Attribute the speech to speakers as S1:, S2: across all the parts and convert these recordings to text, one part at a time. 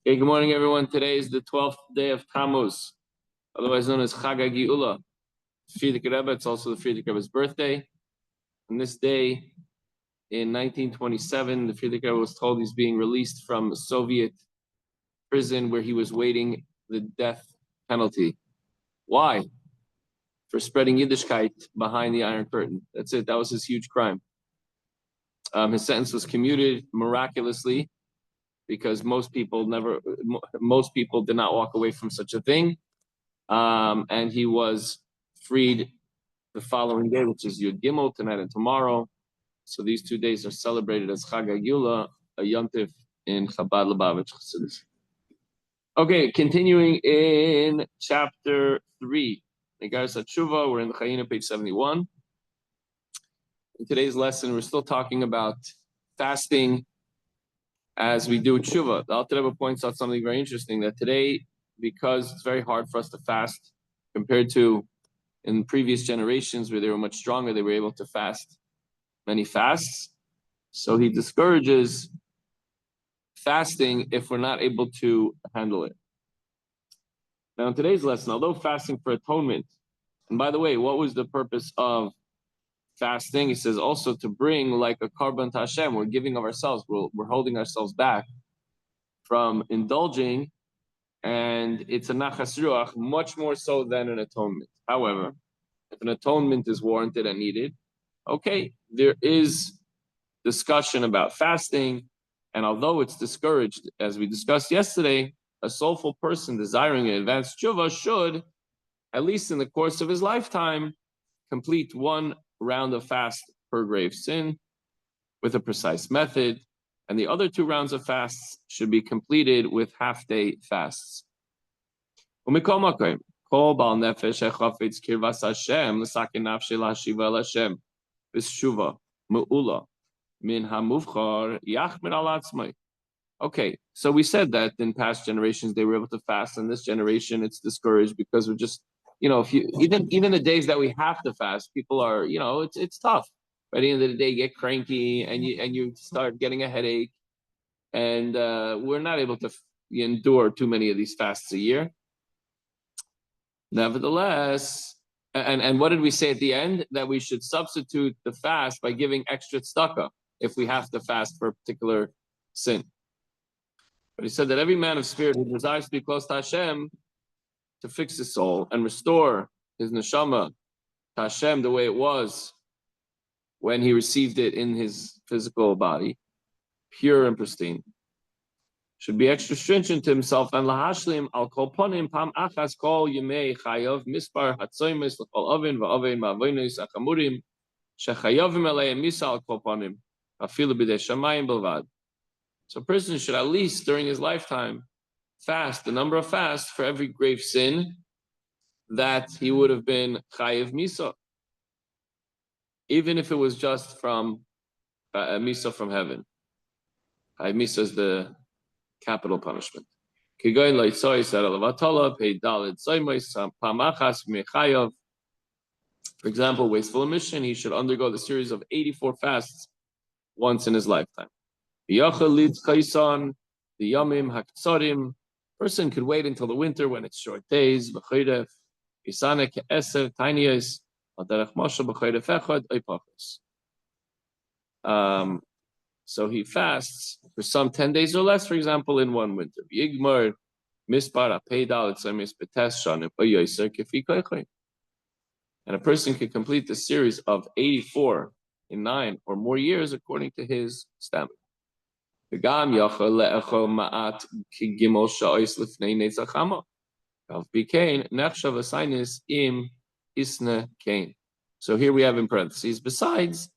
S1: Okay, good morning, everyone. Today is the 12th day of Tammuz, otherwise known as Chag HaGeula. Frierdiker Rebbe, it's also the Frierdiker Rebbe's birthday. On this day, in 1927, the Frierdiker Rebbe was told he's being released from a Soviet prison where he was waiting the death penalty. Why? For spreading Yiddishkeit behind the Iron Curtain. That's it. That was his huge crime. His sentence was commuted miraculously, because most people did not walk away from such a thing. And he was freed the following day, which is Yud Gimel, tonight and tomorrow. So these 2 days are celebrated as Chag HaGeula, a yontif in Chabad Lubavitch Chassidus. Okay, continuing in chapter 3. Negaras HaTshuva, we're in the Chayina, page 71. In today's lesson, we're still talking about fasting as we do tshuva. The Alter Rebbe points out something very interesting, that today, because it's very hard for us to fast compared to in previous generations where they were much stronger, they were able to fast many fasts. So he discourages fasting if we're not able to handle it. Now, in today's lesson, although fasting for atonement, and by the way, what was the purpose of fasting? He says also to bring like a korban to Hashem. We're giving of ourselves. We're holding ourselves back from indulging, and it's a nachas ruach, much more so than an atonement. However, if an atonement is warranted and needed, okay, there is discussion about fasting, and although it's discouraged, as we discussed yesterday, a soulful person desiring an advanced tshuva should, at least in the course of his lifetime, complete one round of fast per grave sin with a precise method, and the other 2 rounds of fasts should be completed with half-day fasts. Kol bal nefesh echafetz kirvas Hashem l'saken nafshe lahashiva Hashem b'shuva me'ula min hamuvchar yachmir al atzmai. Okay, so we said that in past generations they were able to fast, and this generation it's discouraged because we're just, if you even the days that we have to fast, people are, it's tough. By the end of the day, you get cranky and you start getting a headache, and we're not able to endure too many of these fasts a year. Nevertheless, and what did we say at the end? That we should substitute the fast by giving extra tzedakah if we have to fast for a particular sin. But he said that every man of spirit who desires to be close to Hashem, to fix his soul and restore his neshama to Hashem the way it was when he received it in his physical body, pure and pristine, should be extra stringent to himself, and lahashlim al kol ponim pam achas kol yemei chayav mispar hatzoymes l'kol oven va'oven ma'avonos achamurim shechayavim aleim misa al kol ponim afilu b'dei shamayim belvad. So a person should at least during his lifetime fast the number of fasts for every grave sin that he would have been chayav misa, even if it was just from misa from heaven. Chayav misa is the capital punishment. For example, wasteful emission, he should undergo the series of 84 fasts once in his lifetime. The person could wait until the winter when it's short days. So he fasts for some 10 days or less, for example, in one winter. And a person can complete the series of 84 in 9 or more years according to his stamina. So here we have in parentheses, besides,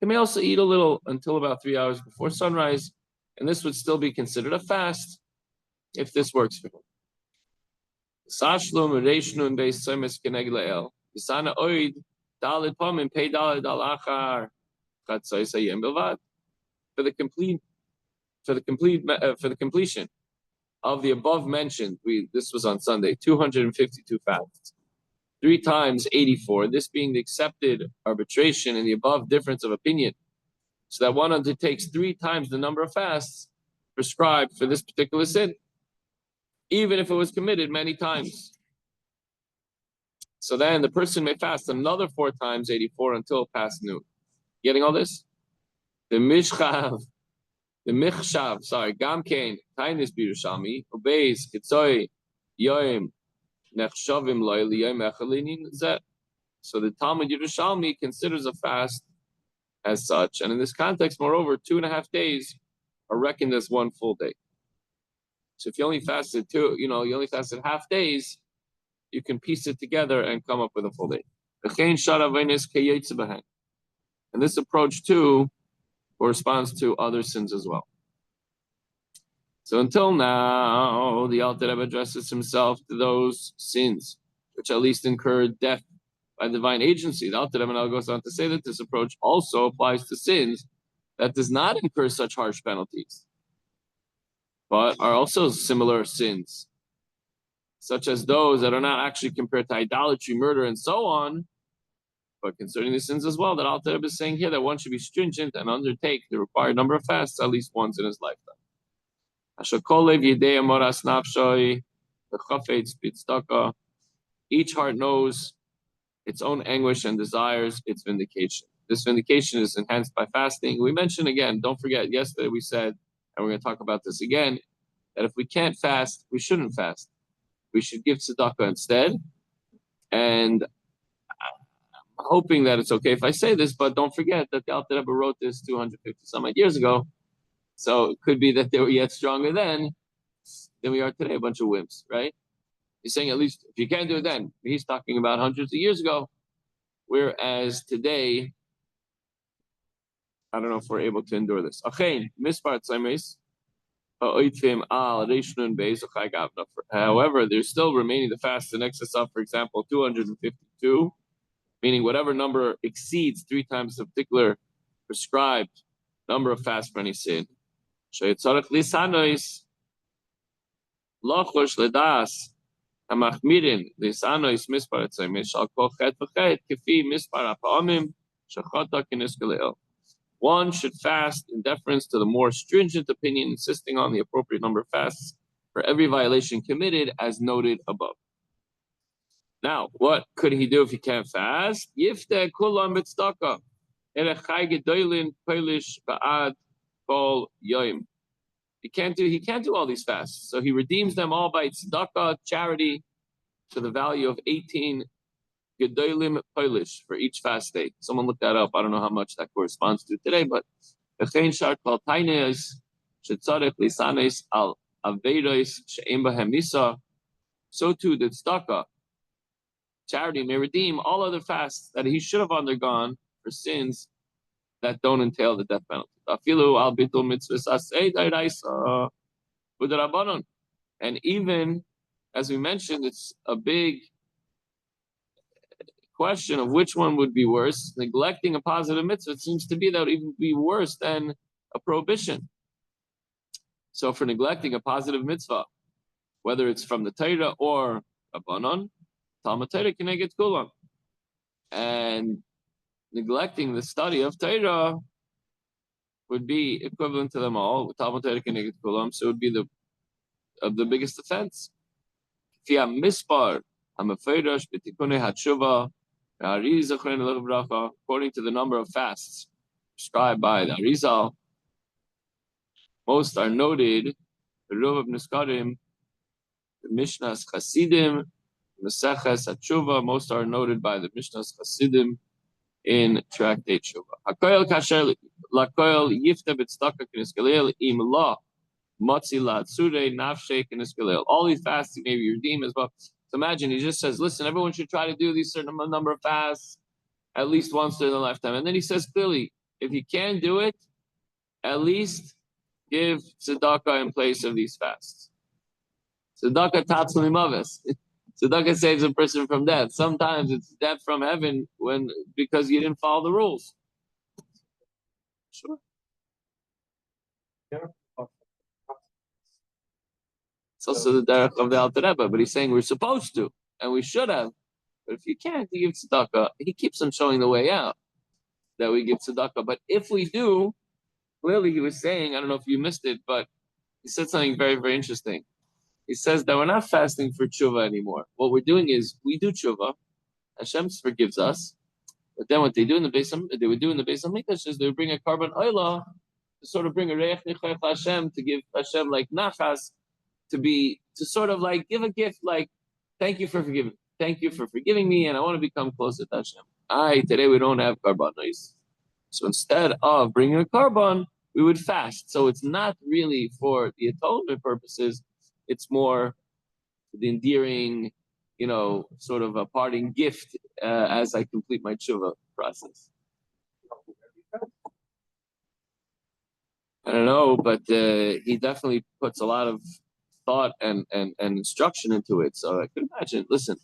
S1: he may also eat a little until about 3 hours before sunrise, and this would still be considered a fast if this works for him. For the completion of the above mentioned, this was on Sunday, 252 fasts. 3 times 84, this being the accepted arbitration in the above difference of opinion, so that one undertakes 3 times the number of fasts prescribed for this particular sin. even if it was committed many times. So then the person may fast another 4 times 84 until past noon. Getting all this? The Michshav, sorry, Gamkein, Tainis Birushami, obeys Kitsoy, Yoim, Nechshavim Loy, Yoim Echalinin Zet. So the Talmud Yerushalmi considers a fast as such. And in this context, moreover, 2.5 days are reckoned as one full day. So if you only fasted you only fasted half days, you can piece it together and come up with a full day. And this approach too corresponds to other sins as well. So until now, the Alter Rebbe addresses himself to those sins which at least incurred death by divine agency. The Alter Rebbe now goes on to say that this approach also applies to sins that does not incur such harsh penalties, but are also similar sins, such as those that are not actually compared to idolatry, murder, and so on, but concerning the sins as well. That Alter Rebbe is saying here that one should be stringent and undertake the required number of fasts at least once in his lifetime. Each heart knows its own anguish and desires its vindication. This vindication is enhanced by fasting. We mentioned again, don't forget, yesterday we said, and we're going to talk about this again, that if we can't fast, we shouldn't fast. We should give tzedakah instead. And I'm hoping that it's okay if I say this, but don't forget that the Alter Rebbe wrote this 250 some odd years ago. So it could be that they were yet stronger then than we are today, a bunch of wimps, right? He's saying at least if you can't do it then, he's talking about hundreds of years ago. Whereas today, I don't know if we're able to endure this. However, there's still remaining the fast in excess of, for example, 252, meaning whatever number exceeds 3 times the particular prescribed number of fasts for any sin. One should fast in deference to the more stringent opinion, insisting on the appropriate number of fasts for every violation committed, as noted above. Now, what could he do if he can't fast? Yifte kulam b'tzedakah. He can't do all these fasts. So he redeems them all by tzedakah, charity, to the value of 18 gedolim polish for each fast day. Someone looked that up. I don't know how much that corresponds to today, but so too the tzedakah, charity, may redeem all other fasts that he should have undergone for sins that don't entail the death penalty. And even, as we mentioned, it's a big question of which one would be worse. Neglecting a positive mitzvah, it seems to be that would even be worse than a prohibition. So for neglecting a positive mitzvah, whether it's from the Torah or Rabbanon, Talmud Torah keneged kulam. And neglecting the study of Torah would be equivalent to them all. Talmud Torah keneged kulam, so it would be the biggest offense. According to the number of fasts prescribed by the Arizal, most are noted. The Rov of Niskarim, the Mishnah's Chasidim, Meseches HaTshuva, most are noted by the Mishnah's Chasidim in Tractate Tshuva. Hakoyel kasher lakoyel yifte b'tzedakah k'nisgalel im la motzi la'atzurei nafshei k'nisgalel. All these fasts may be redeemed as well. So imagine he just says, listen, everyone should try to do these certain number of fasts at least once in their lifetime. And then he says clearly, if you can't do it, at least give tzedakah in place of these fasts. Tzedakah tatzul imaves. Tzedakah saves a person from death. Sometimes it's death from heaven because you didn't follow the rules. Sure. It's also the derech of the Alter Rebbe, but he's saying we're supposed to, and we should have. But if you can't, you give tzedakah. He keeps on showing the way out that we give tzedakah. But if we do, clearly he was saying, I don't know if you missed it, but he said something very, very interesting. He says that we're not fasting for tshuva anymore. What we're doing is we do tshuva. Hashem forgives us. But then what they do in the Beis Hamikdash is they would bring a carbon oila to sort of bring a reich nichayach Hashem, to give Hashem like nachas, to sort of like give a gift, like thank you for forgiving me, and I want to become closer to Hashem. Today we don't have karbanos, so instead of bringing a carbon, we would fast. So it's not really for the atonement purposes; it's more the endearing, sort of a parting gift as I complete my tshuva process. I don't know, but he definitely puts a lot of thought and instruction into it. So I could imagine. Listen,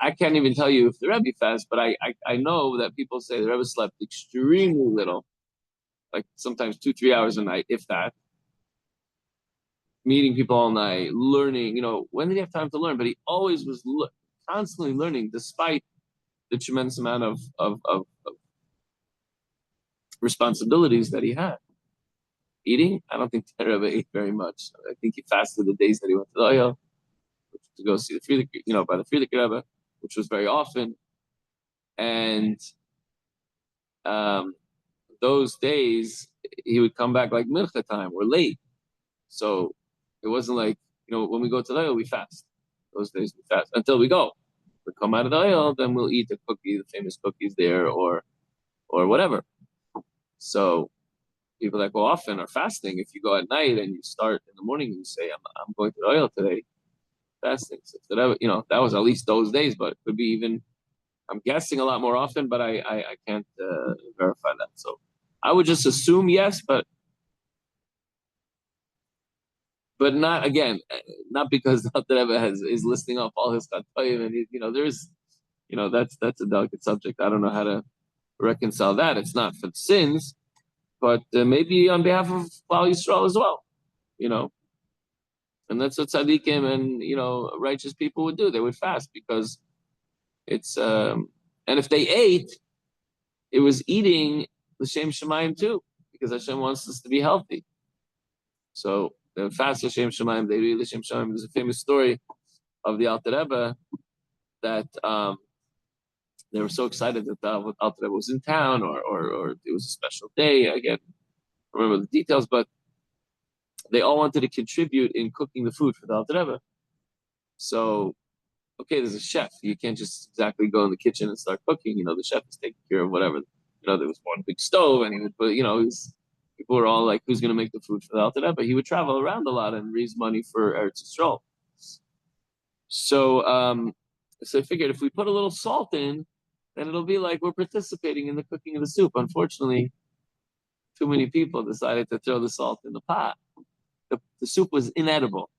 S1: I can't even tell you if the Rebbe fasts, but I know that people say the Rebbe slept extremely little, like sometimes 2-3 hours a night, if that. Meeting people all night, learning. When did he have time to learn? But he always was constantly learning, despite the tremendous amount of responsibilities that he had. Eating, I don't think the Rebbe ate very much. I think he fasted the days that he went to the oil to go see the Frierdiker, by the Frierdiker Rebbe, which was very often. And those days, he would come back like mincha time or late. So it wasn't like, when we go to the oil, we fast. Those days we fast until we go. We come out of the oil, then we'll eat the cookie, the famous cookies there, or whatever. So people that go often are fasting. If you go at night and you start in the morning and you say, I'm going to the oil today, fasting. So that was at least those days, but it could be even, I'm guessing a lot more often, but I can't verify that. So I would just assume yes, but not, again, not because the Rebbe is listing off all his chatayim, and there's, that's a delicate subject. I don't know how to reconcile that. It's not for sins, but maybe on behalf of Klal Yisrael as well, and that's what tzaddikim and righteous people would do. They would fast because it's and if they ate, it was eating l'shem shemayim too, because Hashem wants us to be healthy. So they would fast l'shem shemayim. They eat l'shem shemayim. There's a famous story of the Alter Rebbe that they were so excited that the Alter Rebbe was in town, or it was a special day. Again, I don't remember the details, but they all wanted to contribute in cooking the food for the Alter Rebbe. So, okay, there's a chef. You can't just exactly go in the kitchen and start cooking. The chef is taking care of whatever. There was one big stove, and he would put, people were all like, who's going to make the food for the Alter Rebbe? He would travel around a lot and raise money for Eretz Yisrael. So I figured if we put a little salt in, then it'll be like we're participating in the cooking of the soup. Unfortunately, too many people decided to throw the salt in the pot. The soup was inedible.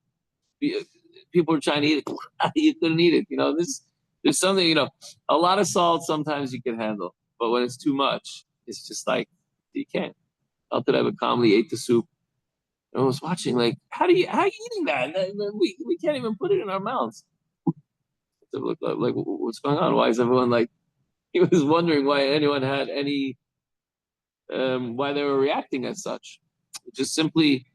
S1: People were trying to eat it. You couldn't eat it. There's something, a lot of salt sometimes you can handle, but when it's too much, it's just like, you can't. Alter Rebbe calmly ate the soup. I was watching, like, how are you eating that? We can't even put it in our mouths. It looked like, what's going on? Why is everyone like, he was wondering why anyone had any, why they were reacting as such. Just simply,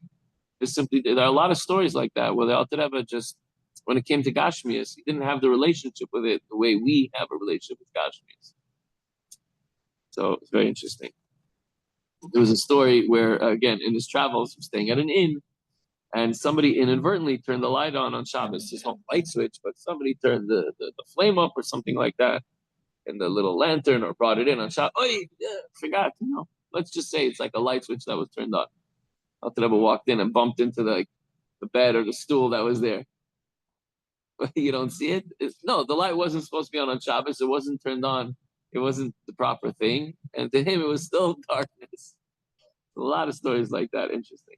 S1: there are a lot of stories like that where the Alter Rebbe just, when it came to Gashmias, he didn't have the relationship with it the way we have a relationship with Gashmias. So it's very interesting. There was a story where, again, in his travels, he was staying at an inn, and somebody inadvertently turned the light on Shabbos. There's no light switch, but somebody turned the flame up or something like that in the little lantern, or brought it in on Shabbos. Oh, forgot, let's just say it's like a light switch that was turned on. Alter Rebbe walked in and bumped into the bed or the stool that was there. You don't see it? No, the light wasn't supposed to be on Shabbos. It wasn't turned on. It wasn't the proper thing. And to him, it was still darkness. A lot of stories like that. Interesting.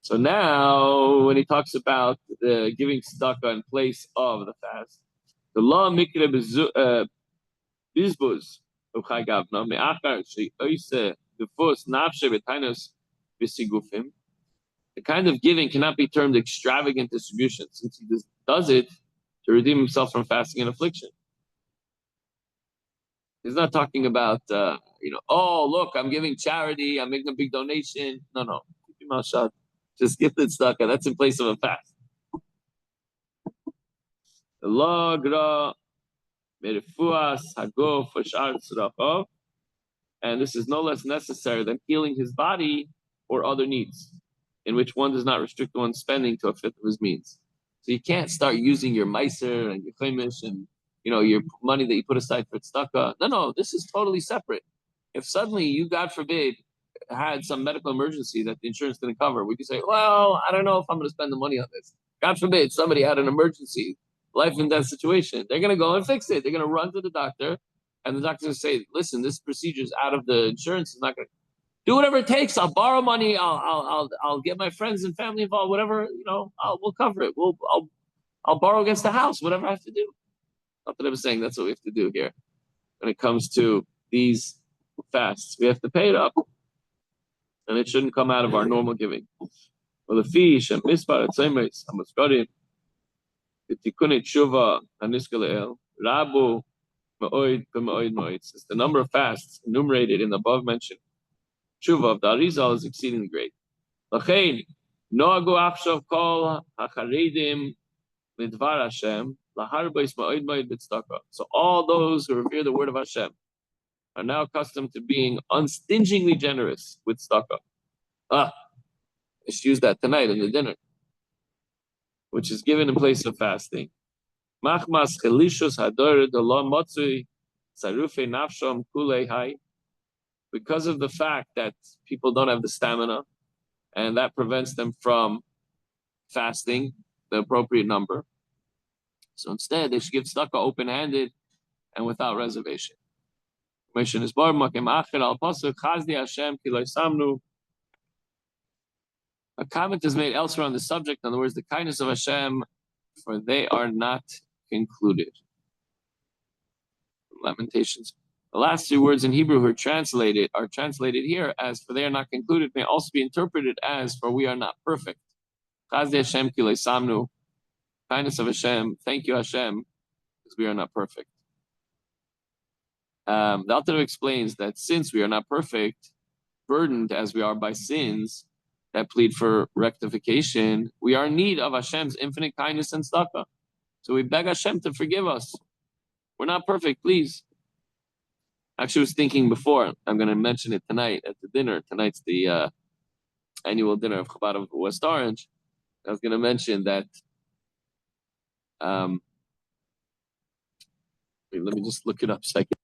S1: So now, when he talks about giving tzedakah in place of the fast, the law mikre bizbuz of Chai Gavna me'achar she'oise befus nafshe b'tainus b'sigufim. The kind of giving cannot be termed extravagant distribution, since he does it to redeem himself from fasting and affliction. He's not talking about, oh, look, I'm giving charity, I'm making a big donation. No. Keep your mouth shut. Just give the tzedakah. That's in place of a fast. Lagra merifuas hagof v'shar tzedakah. And this is no less necessary than healing his body or other needs, in which one does not restrict one's spending to a fifth of his means. So you can't start using your meiser and your chaimish and your money that you put aside for tzedakah. No, this is totally separate. If suddenly you, God forbid, had some medical emergency that the insurance didn't cover, would you say, "Well, I don't know if I'm going to spend the money on this"? God forbid somebody had an emergency, life and death situation. They're going to go and fix it. They're going to run to the doctor, and the doctor's going to say, "Listen, this procedure is out of the insurance. It's not going to do whatever it takes. I'll borrow money. I'll get my friends and family involved. Whatever we'll cover it. I'll borrow against the house. Whatever I have to do." Not that I was saying that's what we have to do here. When it comes to these fasts, we have to pay it up, and it shouldn't come out of our normal giving. Well, the fish and mispar at same ways. Amaskarim, the tikkun tshuva aniskalael rabu ma'oid b'ma'oid ma'oid. Since the number of fasts enumerated in the above mentioned tshuva of the Arizal is exceedingly great. Lachein noagu achshav kol hacharedim lidvar Hashem laharbais ma'oid ma'oid b'tzedakah. So all those who revere the word of Hashem are now accustomed to being unstingingly generous with tzedakah. Let's use that tonight in the dinner, which is given in place of fasting. Machmas chelishus hador lo motzui sarufe nafsham kulei hai. Because of the fact that people don't have the stamina, and that prevents them from fasting the appropriate number. So instead, they should give tzedakah open-handed and without reservation. Mission is bar makim acher al pasuk chazdi Hashem ki lo samnu. A comment is made elsewhere on the subject. In other words, the kindness of Hashem, for they are not concluded. Lamentations. The last three words in Hebrew are translated here as "for they are not concluded," may also be interpreted as "for we are not perfect." Chazdi Hashem ki lo samnu. Kindness of Hashem, thank you Hashem, because we are not perfect. The Alter explains that since we are not perfect, burdened as we are by sins that plead for rectification, we are in need of Hashem's infinite kindness and tzedakah. So we beg Hashem to forgive us. We're not perfect, please. Actually, I was thinking before, I'm going to mention it tonight at the dinner. Tonight's the annual dinner of Chabad of West Orange. I was going to mention that, let me just look it up a second.